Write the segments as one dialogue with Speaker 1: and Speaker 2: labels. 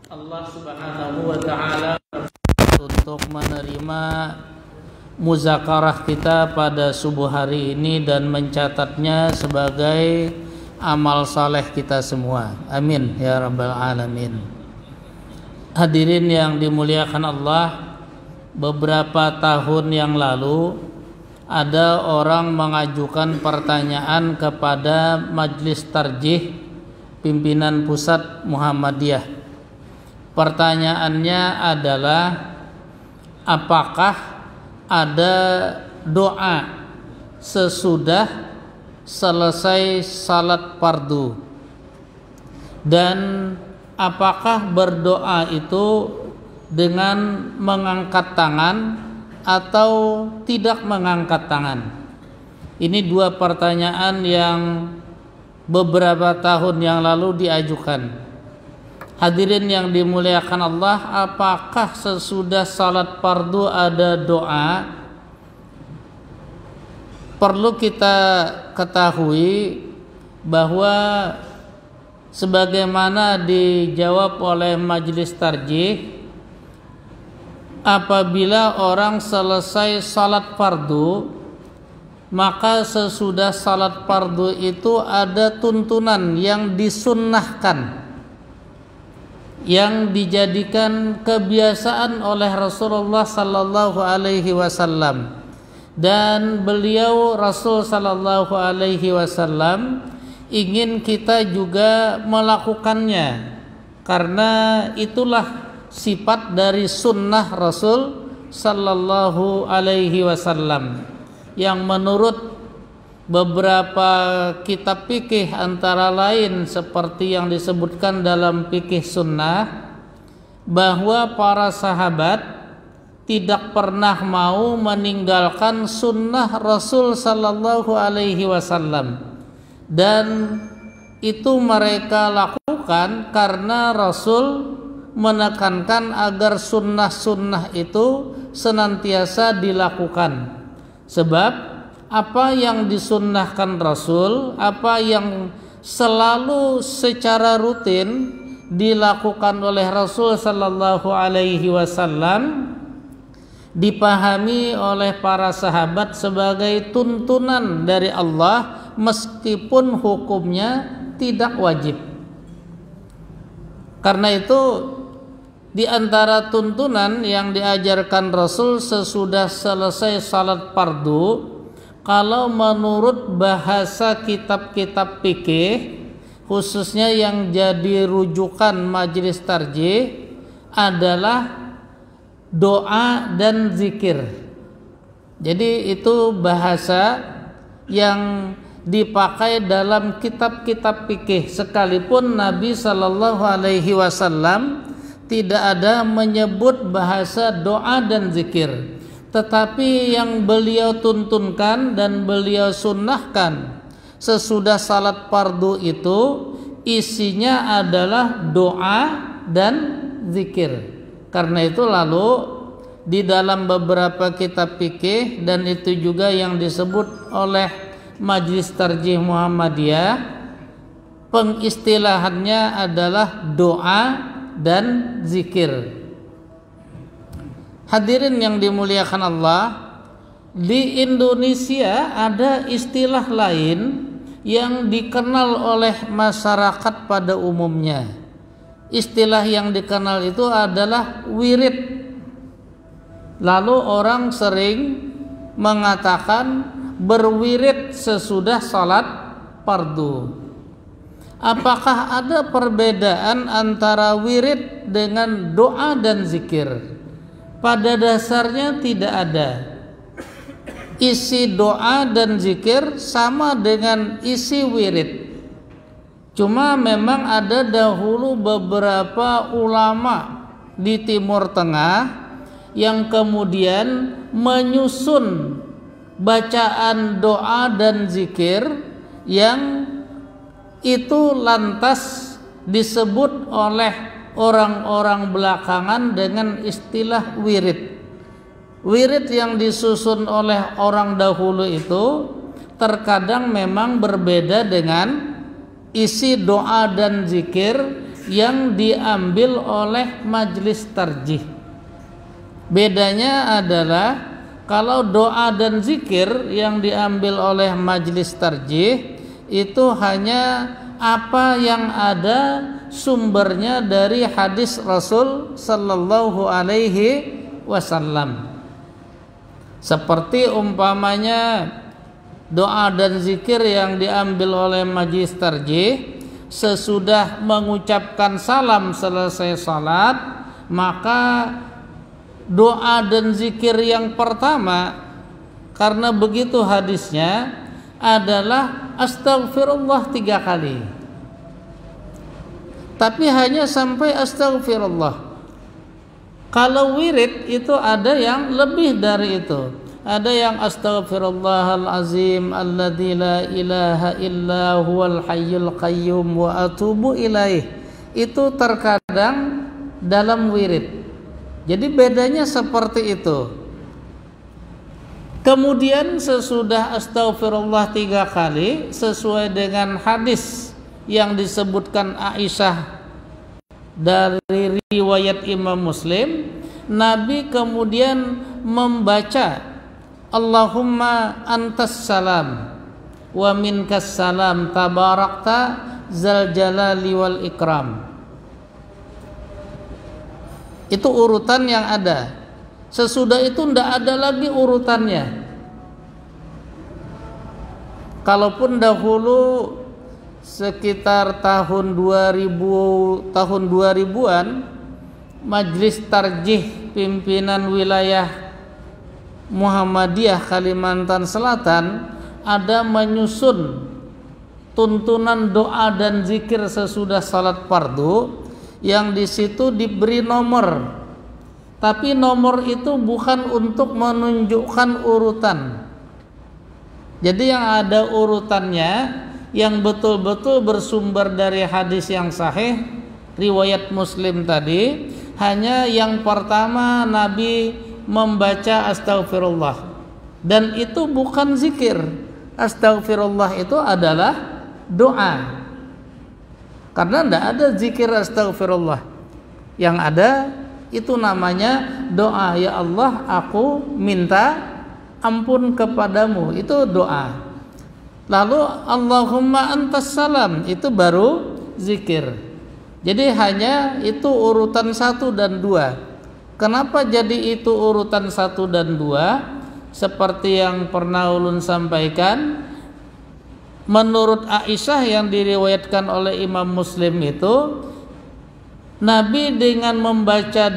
Speaker 1: Allah Subhanahu wa ta'ala untuk menerima muzakarah kita pada subuh hari ini dan mencatatnya sebagai amal saleh kita semua. Amin ya rabbal alamin. Hadirin yang dimuliakan Allah, beberapa tahun yang lalu ada orang mengajukan pertanyaan kepada Majelis Tarjih Pimpinan Pusat Muhammadiyah. Pertanyaannya adalah, apakah ada doa sesudah selesai salat fardu, dan apakah berdoa itu dengan mengangkat tangan atau tidak mengangkat tangan? Ini dua pertanyaan yang beberapa tahun yang lalu diajukan. Hadirin yang dimuliakan Allah, apakah sesudah salat fardu ada doa? Perlu kita ketahui bahwa sebagaimana dijawab oleh Majelis Tarjih, apabila orang selesai salat fardu, maka sesudah salat fardu itu ada tuntunan yang disunnahkan, yang dijadikan kebiasaan oleh Rasulullah sallallahu alaihi wasallam, dan beliau Rasul sallallahu alaihi wasallam ingin kita juga melakukannya, karena itulah sifat dari sunnah Rasul sallallahu alaihi wasallam, yang menurut beberapa kitab fikih antara lain seperti yang disebutkan dalam fikih sunnah, bahwa para sahabat tidak pernah mau meninggalkan sunnah Rasul sallallahu alaihi wasallam, dan itu mereka lakukan karena Rasul menekankan agar sunnah-sunnah itu senantiasa dilakukan. Sebab apa yang disunnahkan Rasul, apa yang selalu secara rutin dilakukan oleh Rasul sallallahu alaihi wasallam, dipahami oleh para sahabat sebagai tuntunan dari Allah meskipun hukumnya tidak wajib. Karena itu di antara tuntunan yang diajarkan Rasul sesudah selesai salat fardu, kalau menurut bahasa kitab-kitab fikih, khususnya yang jadi rujukan Majelis Tarjih, adalah doa dan zikir. Jadi itu bahasa yang dipakai dalam kitab-kitab fikih, sekalipun Nabi sallallahu alaihi wasallam tidak ada menyebut bahasa doa dan zikir. Tetapi yang beliau tuntunkan dan beliau sunnahkan sesudah salat fardu itu isinya adalah doa dan zikir. Karena itu lalu di dalam beberapa kitab fikih, dan itu juga yang disebut oleh Majelis Tarjih Muhammadiyah, pengistilahannya adalah doa dan zikir. Hadirin yang dimuliakan Allah, di Indonesia ada istilah lain yang dikenal oleh masyarakat pada umumnya. Istilah yang dikenal itu adalah wirid. Lalu orang sering mengatakan berwirid sesudah salat fardu. Apakah ada perbedaan antara wirid dengan doa dan zikir? Pada dasarnya tidak ada. Isi doa dan zikir sama dengan isi wirid. Cuma memang ada dahulu beberapa ulama di Timur Tengah yang kemudian menyusun bacaan doa dan zikir yang itu lantas disebut oleh orang-orang belakangan dengan istilah wirid. Wirid yang disusun oleh orang dahulu itu terkadang memang berbeda dengan isi doa dan zikir yang diambil oleh majlis tarjih. Bedanya adalah kalau doa dan zikir yang diambil oleh majlis tarjih itu hanya apa yang ada sumbernya dari hadis Rasul sallallahu alaihi wasallam. Seperti umpamanya doa dan zikir yang diambil oleh majlis tarjih sesudah mengucapkan salam selesai salat, maka doa dan zikir yang pertama, karena begitu hadisnya, adalah astaghfirullah 3 kali. Tapi hanya sampai astaghfirullah. Kalau wirid itu ada yang lebih dari itu. Ada yang astaghfirullahal azim alladzi la ilaha illa huwal hayyul qayyum wa atubu ilaih. Itu terkadang dalam wirid. Jadi bedanya seperti itu. Kemudian sesudah astaghfirullah 3 kali sesuai dengan hadis yang disebutkan Aisyah dari riwayat Imam Muslim, Nabi kemudian membaca Allahumma antas salam wa minkas salam tabarakta zal jalali wal ikram. Itu urutan yang ada. Sesudah itu tidak ada lagi urutannya. Kalaupun dahulu sekitar tahun 2000-an Majlis Tarjih Pimpinan Wilayah Muhammadiyah Kalimantan Selatan ada menyusun tuntunan doa dan zikir sesudah salat fardu yang di situ diberi nomor. Tapi nomor itu bukan untuk menunjukkan urutan. Jadi yang ada urutannya yang betul-betul bersumber dari hadis yang sahih riwayat Muslim tadi, hanya yang pertama Nabi membaca astaghfirullah, dan itu bukan zikir. Astaghfirullah itu adalah doa, karena tidak ada zikir astaghfirullah. Yang ada itu namanya doa. Ya Allah, aku minta ampun kepadamu, itu doa. Lalu Allahumma antas salam, itu baru zikir. Jadi hanya itu urutan 1 dan 2. Kenapa jadi itu urutan 1 dan 2? Seperti yang pernah ulun sampaikan, menurut Aisyah yang diriwayatkan oleh Imam Muslim itu, Nabi dengan membaca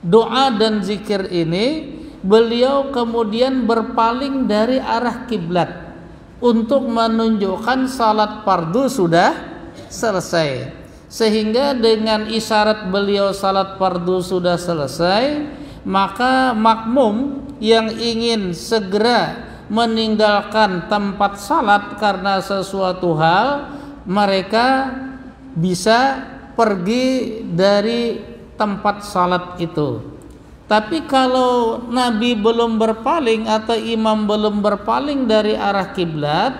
Speaker 1: doa dan zikir ini, beliau kemudian berpaling dari arah kiblat untuk menunjukkan salat fardu sudah selesai. Sehingga dengan isyarat beliau salat fardu sudah selesai, maka makmum yang ingin segera meninggalkan tempat salat karena sesuatu hal, mereka bisa pergi dari tempat salat itu. Tapi kalau Nabi belum berpaling atau imam belum berpaling dari arah kiblat,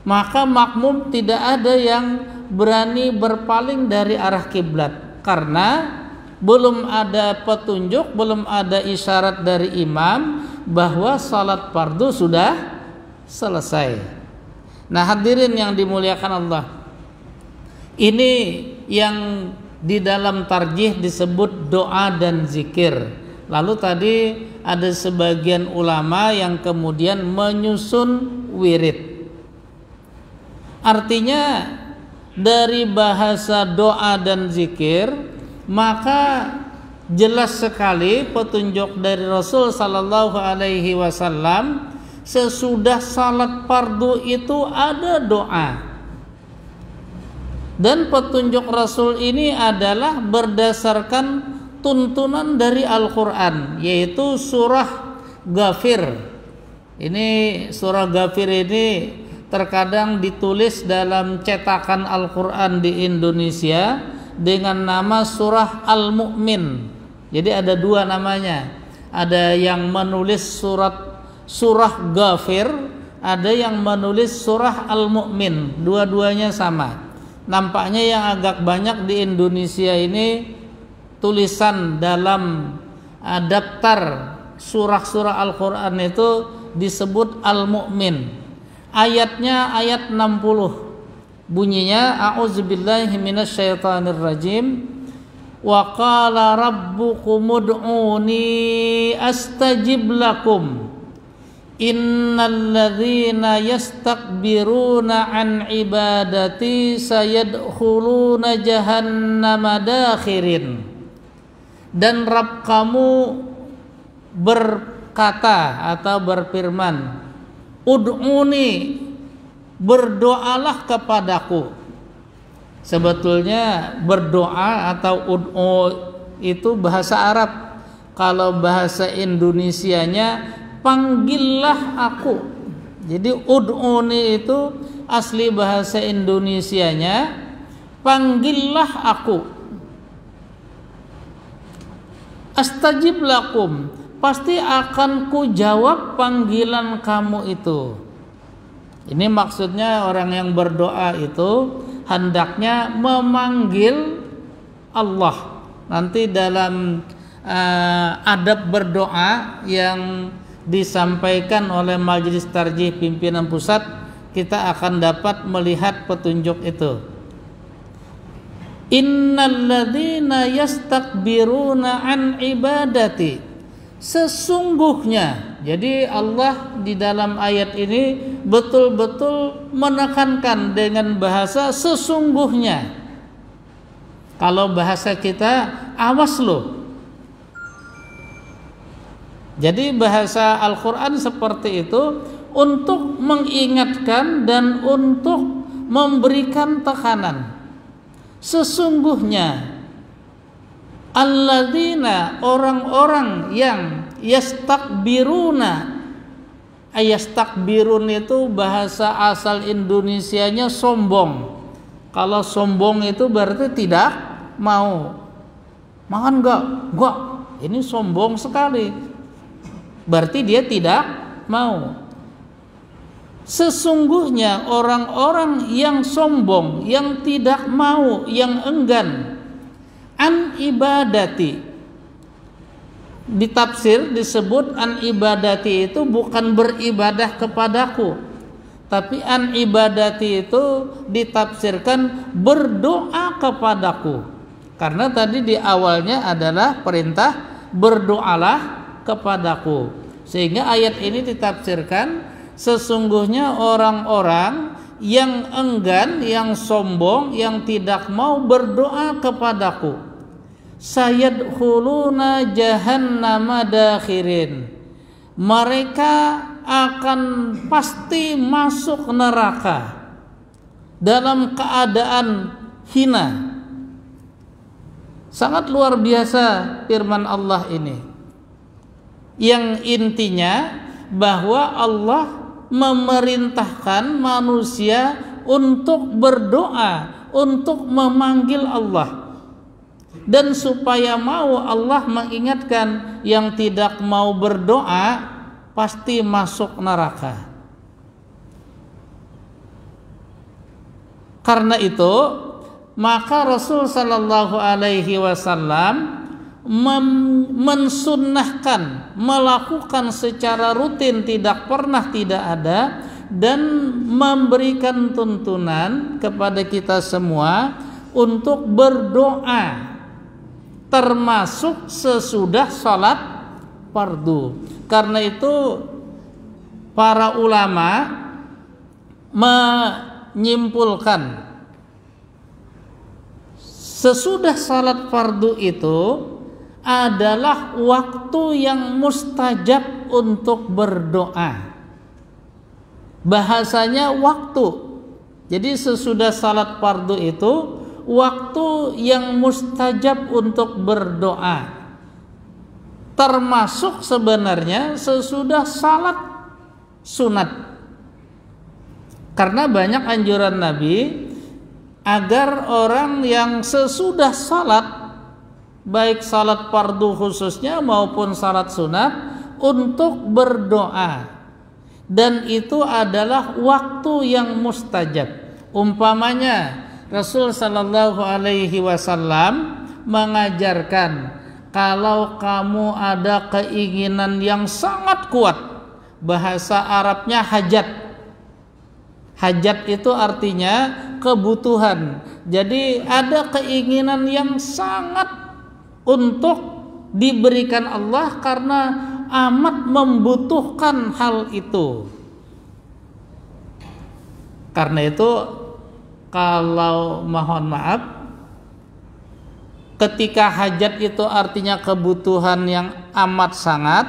Speaker 1: maka makmum tidak ada yang berani berpaling dari arah kiblat, karena belum ada petunjuk, belum ada isyarat dari imam bahwa salat fardu sudah selesai. Nah, hadirin yang dimuliakan Allah, ini yang di dalam tarjih disebut doa dan zikir. Lalu tadi ada sebagian ulama yang kemudian menyusun wirid. Artinya dari bahasa doa dan zikir, maka jelas sekali petunjuk dari Rasul sallallahu alaihi wasallam, sesudah salat fardu itu ada doa. Dan petunjuk Rasul ini adalah berdasarkan tuntunan dari Al-Qur'an, yaitu surah Ghafir. Ini surah Ghafir ini terkadang ditulis dalam cetakan Al-Qur'an di Indonesia dengan nama surah Al-Mu'min. Jadi ada 2 namanya. Ada yang menulis surah Ghafir, ada yang menulis surah Al-Mu'min. Dua-duanya sama. nampaknya yang agak banyak di Indonesia ini tulisan dalam daftar surah-surah Al-Quran itu disebut Al-Mu'min. Ayatnya ayat 60. Bunyinya a'udzubillahi minasyaitonirrajim. Wa qala rabbukum ud'uni astajib lakum. Innalladzina yastakbiruna an ibadati sayadkhuluna jahannama dakhirin. Dan Rabb kamu berkata atau berfirman, ud'uni, berdoalah kepadaku. Sebetulnya berdoa atau ud'u itu bahasa Arab. Kalau bahasa Indonesianya panggillah aku. Jadi ud'uni itu asli bahasa Indonesianya panggillah aku. Astajib lakum, pasti akan ku jawab panggilan kamu itu. Ini maksudnya orang yang berdoa itu hendaknya memanggil Allah. Nanti dalam adab berdoa yang disampaikan oleh Majelis Tarjih Pimpinan Pusat, kita akan dapat melihat petunjuk itu. Innalladzina yastakbiruna an ibadati, sesungguhnya. Jadi Allah di dalam ayat ini betul-betul menekankan dengan bahasa sesungguhnya. Kalau bahasa kita, awas loh. Jadi bahasa Al-Quran seperti itu untuk mengingatkan dan untuk memberikan tekanan. Sesungguhnya alladzina, orang-orang yang yastakbiruna. Yastakbirun itu bahasa asal Indonesianya sombong. Kalau sombong itu berarti tidak mau. Makan enggak, ini sombong sekali. Berarti dia tidak mau. Sesungguhnya orang-orang yang sombong, yang tidak mau, yang enggan an ibadati, ditafsir disebut an ibadati itu bukan beribadah kepadaku, tapi an ibadati itu ditafsirkan berdoa kepadaku, karena tadi di awalnya adalah perintah berdoalah kepadaku, sehingga ayat ini ditafsirkan sesungguhnya orang-orang yang enggan, yang sombong, yang tidak mau berdoa kepadaku, sayadkhuluna jahannama dakhirin, mereka akan pasti masuk neraka dalam keadaan hina. Sangat luar biasa firman Allah ini, yang intinya bahwa Allah memerintahkan manusia untuk berdoa, untuk memanggil Allah. Dan supaya mau, Allah mengingatkan yang tidak mau berdoa pasti masuk neraka. Karena itu maka Rasul sallallahu alaihi wasallam mensunnahkan melakukan secara rutin, tidak pernah tidak ada, dan memberikan tuntunan kepada kita semua untuk berdoa, termasuk sesudah sholat fardu. Karena itu para ulama menyimpulkan sesudah salat fardu itu adalah waktu yang mustajab untuk berdoa. Bahasanya waktu. Jadi sesudah salat fardu itu waktu yang mustajab untuk berdoa. Termasuk sebenarnya sesudah salat sunat. Karena banyak anjuran Nabi agar orang yang sesudah salat, baik salat fardu khususnya maupun salat sunat, untuk berdoa. Dan itu adalah waktu yang mustajab. Umpamanya Rasul sallallahu alaihi wasallam mengajarkan kalau kamu ada keinginan yang sangat kuat, bahasa Arabnya hajat. Hajat itu artinya kebutuhan. Jadi ada keinginan yang sangat untuk diberikan Allah karena amat membutuhkan hal itu. Karena itu kalau mohon maaf, ketika hajat itu artinya kebutuhan yang amat sangat,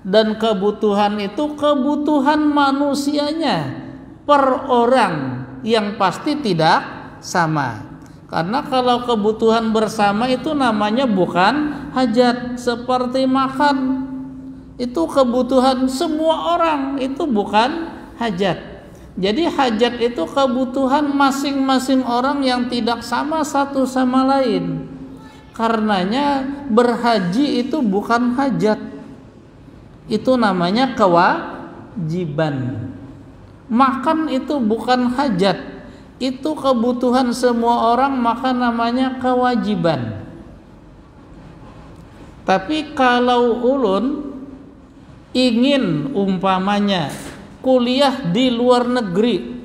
Speaker 1: dan kebutuhan itu kebutuhan manusianya per orang yang pasti tidak sama. Karena kalau kebutuhan bersama itu namanya bukan hajat. Seperti makan, itu kebutuhan semua orang, itu bukan hajat. Jadi hajat itu kebutuhan masing-masing orang yang tidak sama satu sama lain. Karenanya berhaji itu bukan hajat, itu namanya kewajiban. Makan itu bukan hajat, itu kebutuhan semua orang, maka namanya kewajiban. Tapi kalau ulun ingin umpamanya kuliah di luar negeri,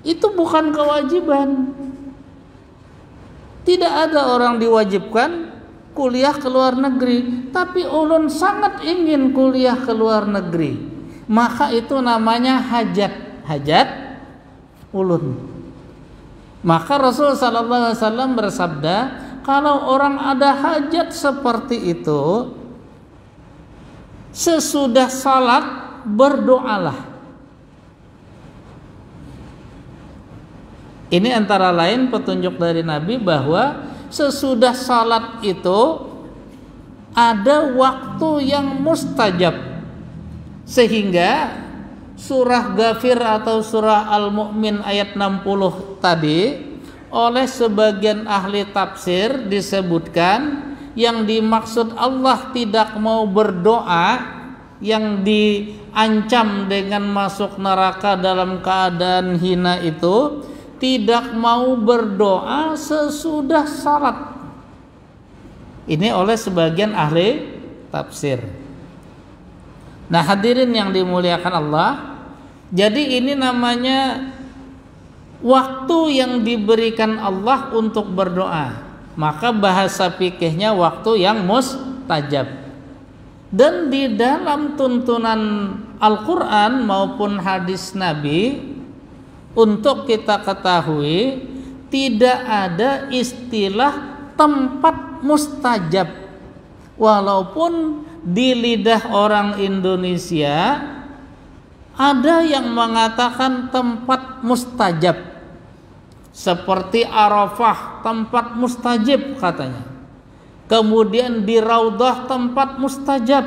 Speaker 1: itu bukan kewajiban. Tidak ada orang diwajibkan kuliah ke luar negeri, tapi ulun sangat ingin kuliah ke luar negeri, maka itu namanya hajat. Hajat ulun. Maka Rasul sallallahu alaihi wasallam bersabda, kalau orang ada hajat seperti itu, sesudah salat berdoalah. Ini antara lain petunjuk dari Nabi bahwa sesudah salat itu ada waktu yang mustajab, sehingga surah Ghafir atau surah Al-Mu'min ayat 60 tadi oleh sebagian ahli tafsir disebutkan yang dimaksud Allah tidak mau berdoa yang diancam dengan masuk neraka dalam keadaan hina itu, tidak mau berdoa sesudah salat. Ini oleh sebagian ahli tafsir. Nah, hadirin yang dimuliakan Allah, jadi ini namanya waktu yang diberikan Allah untuk berdoa. Maka bahasa fikihnya waktu yang mustajab. Dan di dalam tuntunan Al-Quran maupun hadis Nabi, untuk kita ketahui tidak ada istilah tempat mustajab. Walaupun di lidah orang Indonesia ada yang mengatakan tempat mustajab, seperti Arafah tempat mustajab katanya. Kemudian di Raudhah tempat mustajab,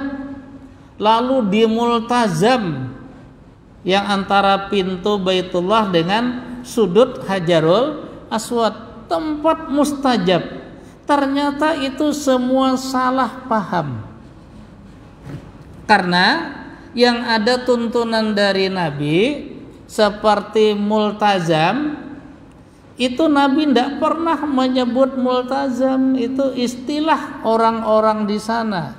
Speaker 1: lalu di Multazam yang antara pintu Baitullah dengan sudut Hajarul Aswad tempat mustajab. Ternyata itu semua salah paham. Karena yang ada tuntunan dari Nabi seperti Multazam, itu Nabi tidak pernah menyebut multazam, itu istilah orang-orang di sana.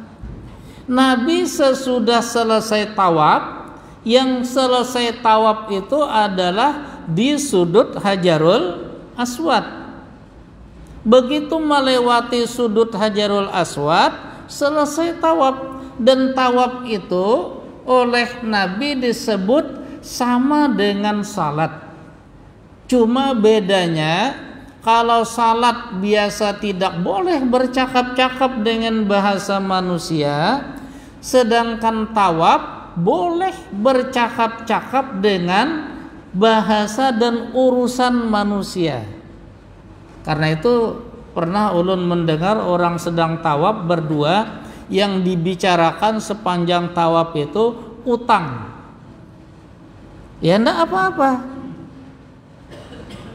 Speaker 1: Nabi sesudah selesai tawaf, yang selesai tawaf itu adalah di sudut Hajarul Aswad. Begitu melewati sudut Hajarul Aswad, selesai tawaf. Dan tawaf itu oleh Nabi disebut sama dengan salat. Cuma bedanya, kalau salat biasa tidak boleh bercakap-cakap dengan bahasa manusia, sedangkan tawaf boleh bercakap-cakap dengan bahasa dan urusan manusia. Karena itu pernah ulun mendengar orang sedang tawaf berdua, yang dibicarakan sepanjang tawaf itu utang. Ya enggak apa-apa,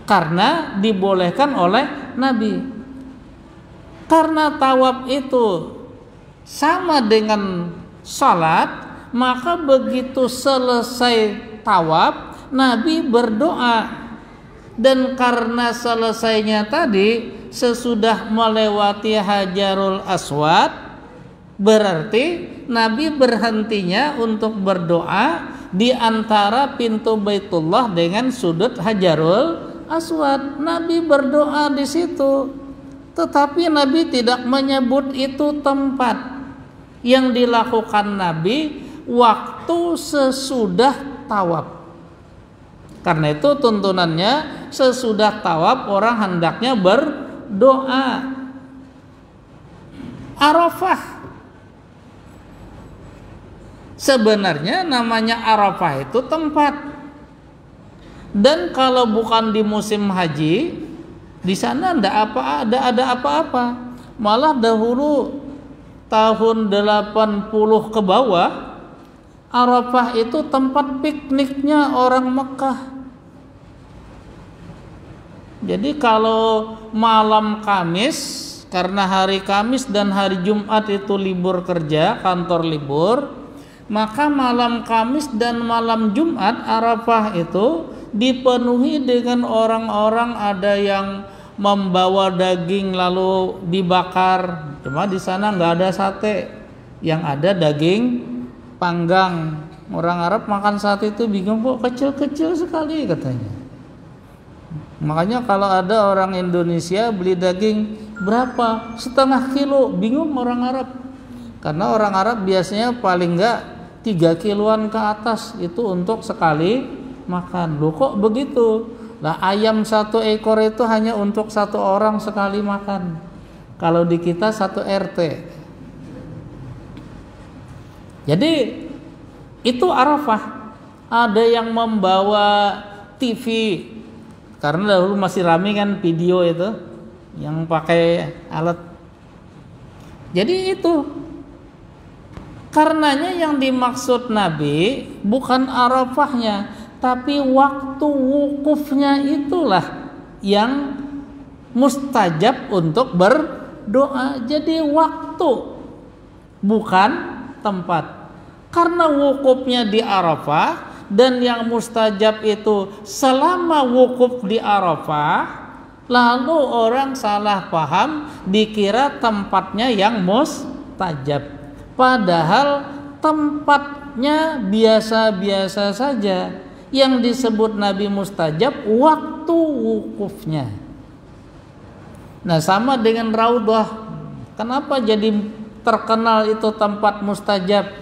Speaker 1: karena dibolehkan oleh Nabi. Karena tawaf itu sama dengan salat, maka begitu selesai tawaf Nabi berdoa. Dan karena selesainya tadi sesudah melewati Hajarul Aswad, berarti Nabi berhentinya untuk berdoa di antara pintu Baitullah dengan sudut Hajarul Aswad. Nabi berdoa di situ, tetapi Nabi tidak menyebut itu tempat. Yang dilakukan Nabi waktu sesudah tawaf. Karena itu tuntunannya sesudah tawaf orang hendaknya berdoa. Arafah, sebenarnya namanya Arafah itu tempat. Dan kalau bukan di musim haji, di sana ada apa-apa. Malah dahulu tahun 80 ke bawah, Arafah itu tempat pikniknya orang Mekah. Jadi kalau malam Kamis, karena hari Kamis dan hari Jumat itu libur kerja, kantor libur, maka malam Kamis dan malam Jumat Arafah itu dipenuhi dengan orang-orang, ada yang membawa daging lalu dibakar. Cuma di sana nggak ada sate, yang ada daging panggang. Orang Arab makan sate itu bingung, kok kecil-kecil sekali katanya. Makanya kalau ada orang Indonesia beli daging berapa? Setengah kilo, bingung orang Arab. Karena orang Arab biasanya paling nggak 3 kiloan ke atas itu untuk sekali makan. Loh kok begitu? Lah ayam 1 ekor itu hanya untuk 1 orang sekali makan. Kalau di kita 1 RT. Jadi itu Arafah. Ada yang membawa TV, karena dahulu masih rame kan video itu yang pakai alat. Jadi itu karenanya yang dimaksud Nabi bukan Arafahnya, tapi waktu wukufnya itulah yang mustajab untuk berdoa. Jadi waktu, bukan tempat. Karena wukufnya di Arafah, dan yang mustajab itu selama wukuf di Arafah, lalu orang salah paham dikira tempatnya yang mustajab, padahal tempatnya biasa-biasa saja. Yang disebut Nabi mustajab waktu wukufnya. Nah, sama dengan Raudhah. Kenapa jadi terkenal itu tempat mustajab?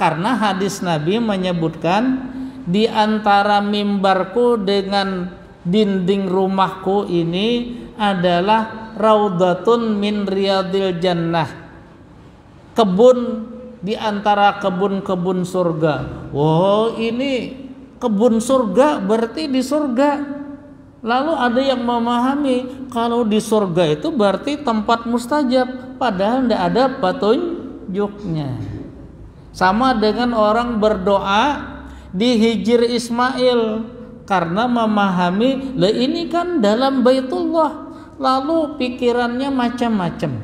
Speaker 1: Karena hadis Nabi menyebutkan di antara mimbarku dengan dinding rumahku ini adalah raudhatun min riyadil jannah, kebun di antara kebun-kebun surga. Oh, ini kebun surga berarti di surga. Lalu ada yang memahami kalau di surga itu berarti tempat mustajab, padahal tidak ada petunjuknya. Sama dengan orang berdoa di Hijr Ismail, karena memahami lah ini kan dalam Baitullah, lalu pikirannya macam-macam.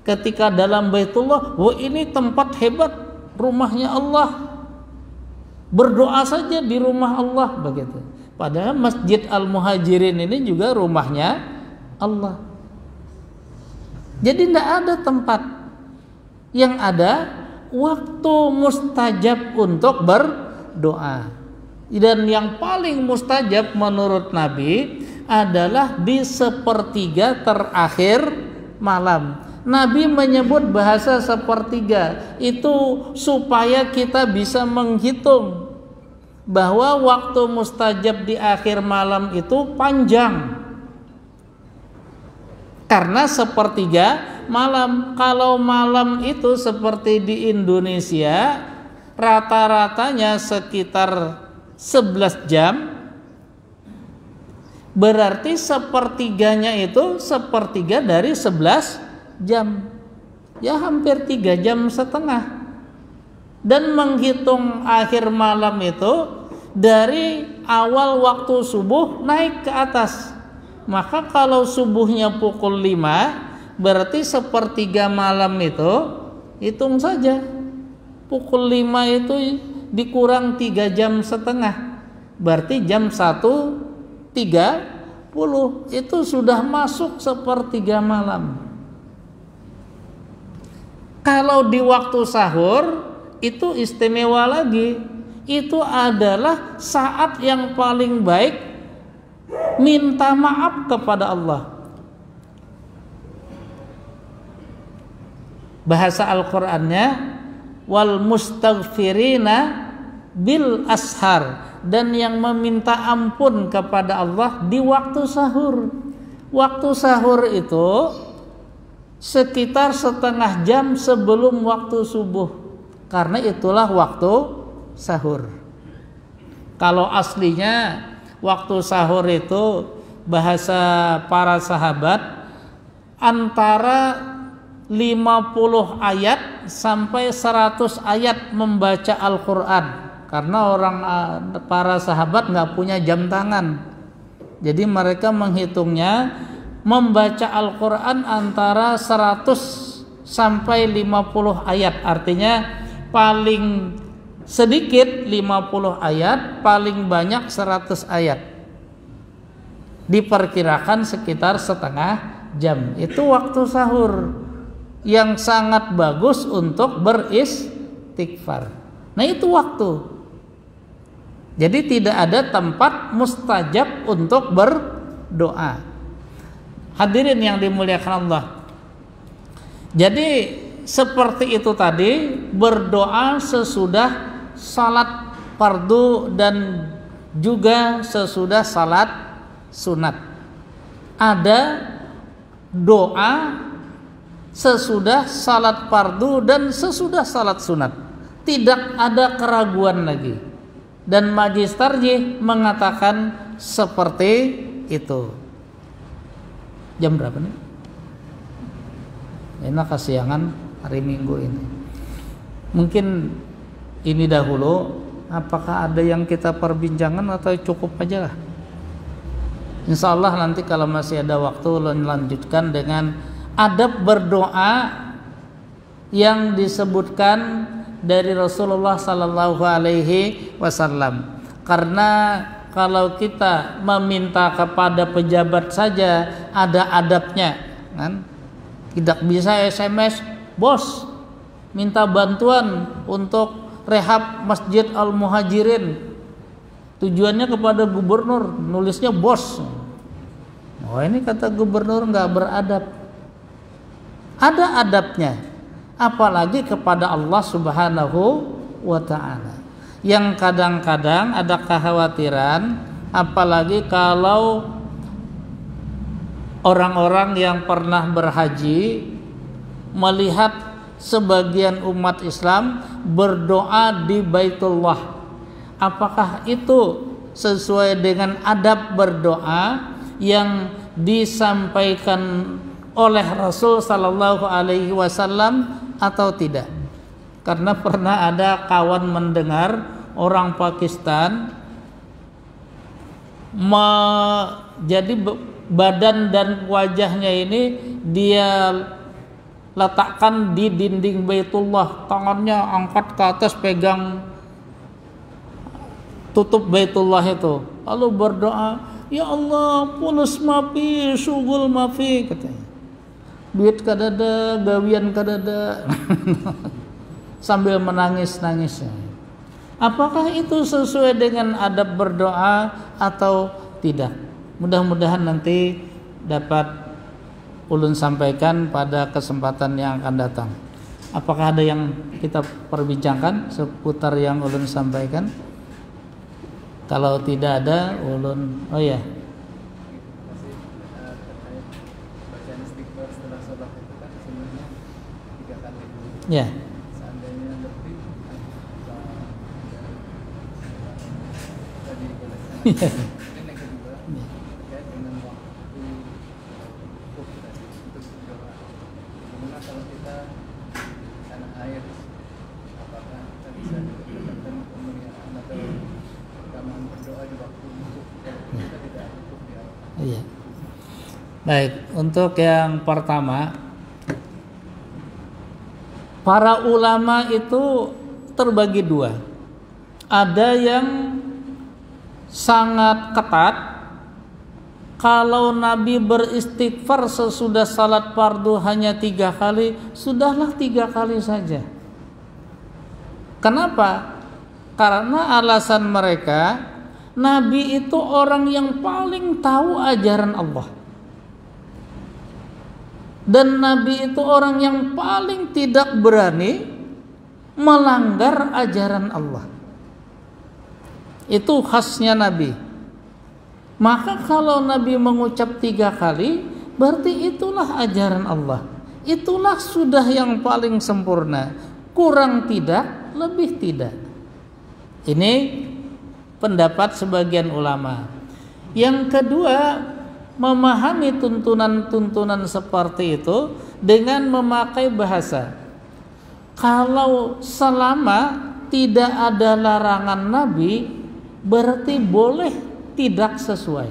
Speaker 1: Ketika dalam Baitullah, wah ini tempat hebat, rumahnya Allah, berdoa saja di rumah Allah begitu. Padahal Masjid Al-Muhajirin ini juga rumahnya Allah. Jadi tidak ada tempat, yang ada waktu mustajab untuk berdoa. Dan yang paling mustajab menurut Nabi adalah di sepertiga terakhir malam. Nabi menyebut bahasa sepertiga itu supaya kita bisa menghitung bahwa waktu mustajab di akhir malam itu panjang. Karena sepertiga malam. Kalau malam itu seperti di Indonesia rata-ratanya sekitar 11 jam, berarti sepertiganya itu sepertiga dari 11 jam, ya hampir 3,5 jam. Dan menghitung akhir malam itu dari awal waktu subuh naik ke atas. Maka kalau subuhnya pukul 5, berarti sepertiga malam itu hitung saja. Pukul 5 itu dikurang 3,5 jam, berarti jam 1 30 itu sudah masuk sepertiga malam. Kalau di waktu sahur itu istimewa lagi. Itu adalah saat yang paling baik minta maaf kepada Allah. Bahasa Al-Qur'annya wal mustaghfirina bil ashar, dan yang meminta ampun kepada Allah di waktu sahur. Waktu sahur itu sekitar setengah jam sebelum waktu subuh, karena itulah waktu sahur. Kalau aslinya waktu sahur itu bahasa para sahabat antara 50 ayat sampai 100 ayat membaca Al-Quran, karena para sahabat nggak punya jam tangan, jadi mereka menghitungnya membaca Al-Quran antara 100 sampai 50 ayat, artinya paling sedikit 50 ayat, paling banyak 100 ayat. Diperkirakan sekitar setengah jam. Itu waktu sahur yang sangat bagus untuk beristighfar. Nah, itu waktu. Jadi tidak ada tempat mustajab untuk berdoa. Hadirin yang dimuliakan Allah. Jadi seperti itu tadi, berdoa sesudah salat fardu dan juga sesudah salat sunat. Ada doa sesudah salat fardu dan sesudah salat sunat. Tidak ada keraguan lagi. Dan Majlis Tarjih mengatakan seperti itu. Jam berapa nih? Enak kesiangan hari Minggu ini. Mungkin ini dahulu, apakah ada yang kita perbincangkan atau cukup aja lah? Insya Allah nanti kalau masih ada waktu lanjutkan dengan adab berdoa yang disebutkan dari Rasulullah Sallallahu Alaihi Wasallam. Karena kalau kita meminta kepada pejabat saja ada adabnya, kan? Tidak bisa SMS, bos minta bantuan untuk rehab Masjid Al-Muhajirin, tujuannya kepada gubernur, nulisnya bos. Oh, ini kata gubernur nggak beradab. Ada adabnya, apalagi kepada Allah Subhanahu wa ta'ala, yang kadang-kadang ada kekhawatiran, apalagi kalau orang-orang yang pernah berhaji melihat sebagian umat Islam berdoa di Baitullah. Apakah itu sesuai dengan adab berdoa yang disampaikan oleh Rasul Sallallahu Alaihi Wasallam atau tidak? Karena pernah ada kawan mendengar orang Pakistan jadi badan dan wajahnya ini dia letakkan di dinding Baitullah, tangannya angkat ke atas pegang tutup Baitullah itu, lalu berdoa, ya Allah pulus mafi sugul mafi, katanya, duit kadada gawian kadada sambil menangis-nangis. Apakah itu sesuai dengan adab berdoa atau tidak? Mudah-mudahan nanti dapat ulun sampaikan pada kesempatan yang akan datang. Apakah ada yang kita perbincangkan seputar yang ulun sampaikan? Kalau tidak ada, ulun, oh ya. Ya. Iya. Baik, untuk yang pertama, para ulama itu terbagi dua. Ada yang sangat ketat Kalau Nabi beristighfar sesudah salat fardu hanya 3 kali, sudahlah 3 kali saja. Kenapa? Karena alasan mereka, Nabi itu orang yang paling tahu ajaran Allah. Dan Nabi itu orang yang paling tidak berani melanggar ajaran Allah. Itu khasnya Nabi. Maka kalau Nabi mengucap 3 kali, berarti itulah ajaran Allah. Itulah sudah yang paling sempurna. Kurang tidak, lebih tidak. Ini pendapat sebagian ulama. Yang kedua, memahami tuntunan-tuntunan seperti itu dengan memakai bahasa. Kalau selama tidak ada larangan Nabi, berarti boleh tidak sesuai.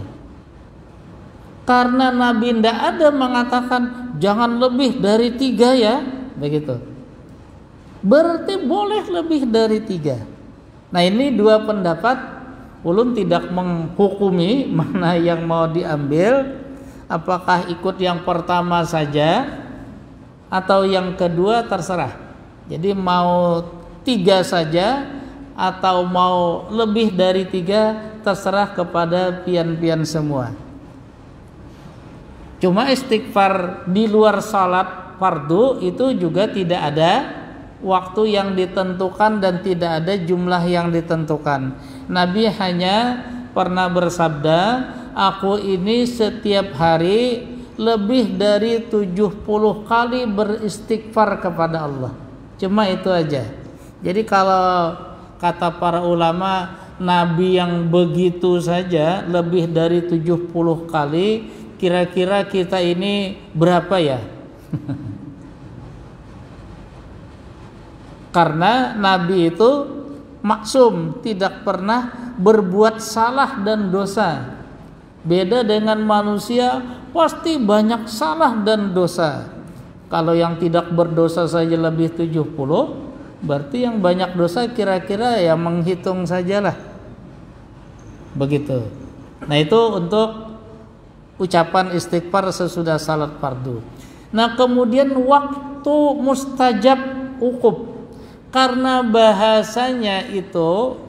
Speaker 1: Karena Nabi tidak ada mengatakan jangan lebih dari 3 ya, begitu. Berarti boleh lebih dari 3. Nah, ini 2 pendapat. Ulun tidak menghukumi mana yang mau diambil, apakah ikut yang pertama saja atau yang kedua, terserah. Jadi mau 3 saja atau mau lebih dari 3, terserah kepada pian-pian semua. Cuma istighfar di luar salat fardu itu juga tidak ada waktu yang ditentukan dan tidak ada jumlah yang ditentukan. Nabi hanya pernah bersabda, aku ini setiap hari lebih dari 70 kali beristighfar kepada Allah. Cuma itu aja. Jadi kalau kata para ulama, Nabi yang begitu saja lebih dari 70 kali, kira-kira kita ini berapa ya? Karena Nabi itu maksum, tidak pernah berbuat salah dan dosa. Beda dengan manusia, pasti banyak salah dan dosa. Kalau yang tidak berdosa saja lebih 70, berarti yang banyak dosa kira-kira ya menghitung sajalah. Begitu. Nah, itu untuk ucapan istighfar sesudah salat fardu. Nah, kemudian waktu mustajab wukuf. Karena bahasanya itu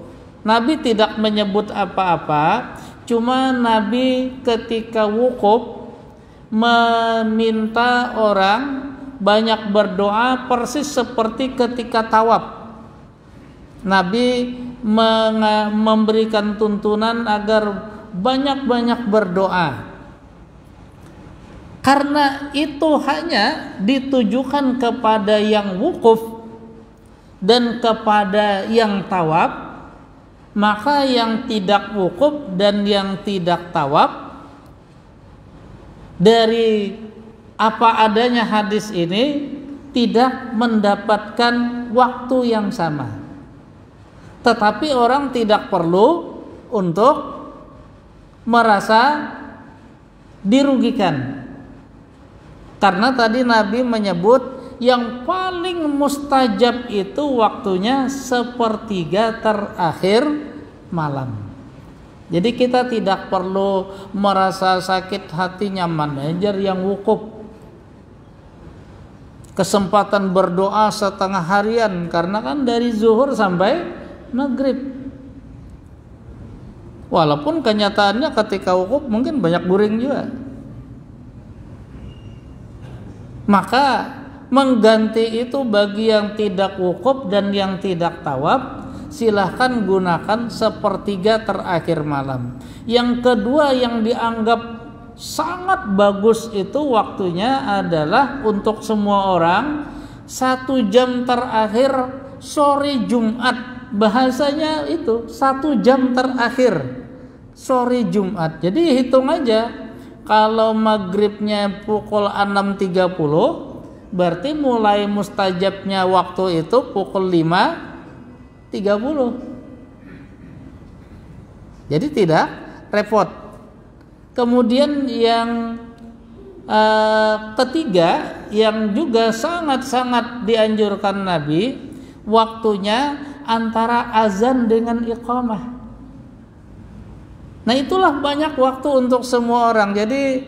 Speaker 1: Nabi tidak menyebut apa-apa, cuma Nabi ketika wukuf meminta orang banyak berdoa persis seperti ketika tawaf. Nabi memberikan tuntunan agar banyak-banyak berdoa. Karena itu hanya ditujukan kepada yang wukuf dan kepada yang tawaf, maka yang tidak wukuf dan yang tidak tawaf dari apa adanya hadis ini tidak mendapatkan waktu yang sama. Tetapi orang tidak perlu untuk merasa dirugikan. Karena tadi Nabi menyebut yang paling mustajab itu waktunya 1/3 terakhir malam. Jadi kita tidak perlu merasa sakit hatinya manajer yang wukuf. Kesempatan berdoa setengah harian, karena kan dari zuhur sampai maghrib. Walaupun kenyataannya ketika wukuf mungkin banyak guring juga. Maka mengganti itu bagi yang tidak wukuf dan yang tidak tawaf, silahkan gunakan 1/3 terakhir malam. Yang kedua yang dianggap sangat bagus itu waktunya adalah untuk semua orang 1 jam terakhir sore Jumat. Bahasanya itu 1 jam terakhir sore Jumat. Jadi hitung aja, kalau maghribnya pukul 6.30, berarti mulai mustajabnya waktu itu pukul 5.30. Jadi tidak repot. Kemudian yang ketiga yang juga sangat-sangat dianjurkan Nabi, waktunya antara azan dengan iqamah. Nah itulah banyak waktu untuk semua orang. Jadi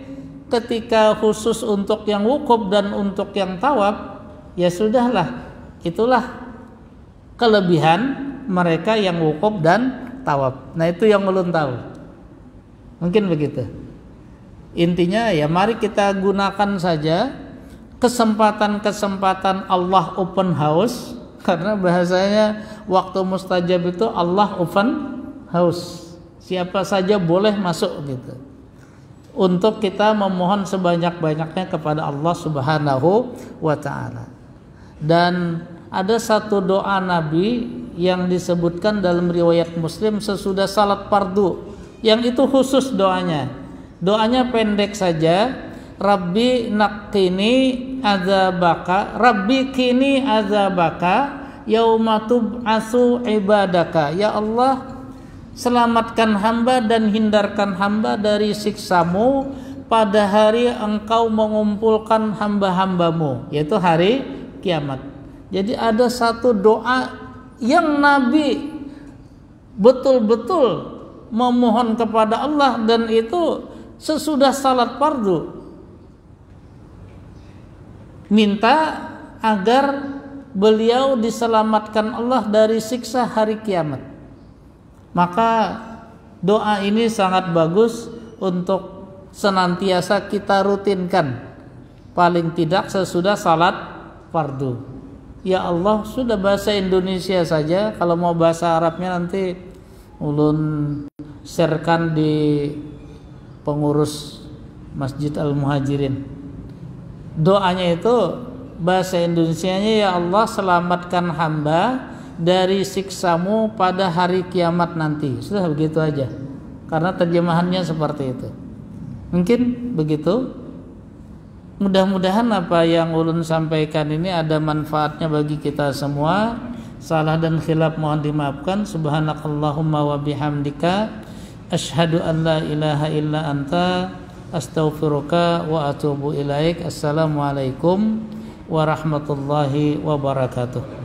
Speaker 1: ketika khusus untuk yang wukuf dan untuk yang tawaf, ya sudahlah, itulah kelebihan mereka yang wukuf dan tawaf. Nah itu yang ulun tahu. Mungkin begitu. Intinya ya mari kita gunakan saja kesempatan-kesempatan Allah open house, karena bahasanya waktu mustajab itu Allah open house. Siapa saja boleh masuk gitu. Untuk kita memohon sebanyak-banyaknya kepada Allah Subhanahu wa taala. Dan ada satu doa Nabi yang disebutkan dalam riwayat Muslim sesudah salat fardu, yang itu khusus doanya. Doanya pendek saja, Rabbi naqqini adzabaka, Rabbi qini adzabaka yauma tub'atsu ibadaka. Ya Allah, selamatkan hamba dan hindarkan hamba dari siksamu pada hari engkau mengumpulkan hamba-hambamu, yaitu hari kiamat. Jadi ada satu doa yang Nabi betul-betul memohon kepada Allah, dan itu sesudah salat fardu, minta agar beliau diselamatkan Allah dari siksa hari kiamat. Maka doa ini sangat bagus untuk senantiasa kita rutinkan, paling tidak sesudah salat fardu. Ya Allah, sudah bahasa Indonesia saja, kalau mau bahasa Arabnya nanti ulun sharekan di pengurus Masjid Al-Muhajirin. Doanya itu bahasa Indonesianya, ya Allah selamatkan hamba dari siksamu pada hari kiamat nanti. Sudah begitu aja, karena terjemahannya seperti itu. Mungkin begitu. Mudah-mudahan apa yang ulun sampaikan ini ada manfaatnya bagi kita semua. Salah dan khilaf mohon dimaafkan. Subhanakallahumma wa bihamdika asyhadu an la ilaha illa anta astaghfiruka wa atubu ilaik. Assalamualaikum warahmatullahi wabarakatuh.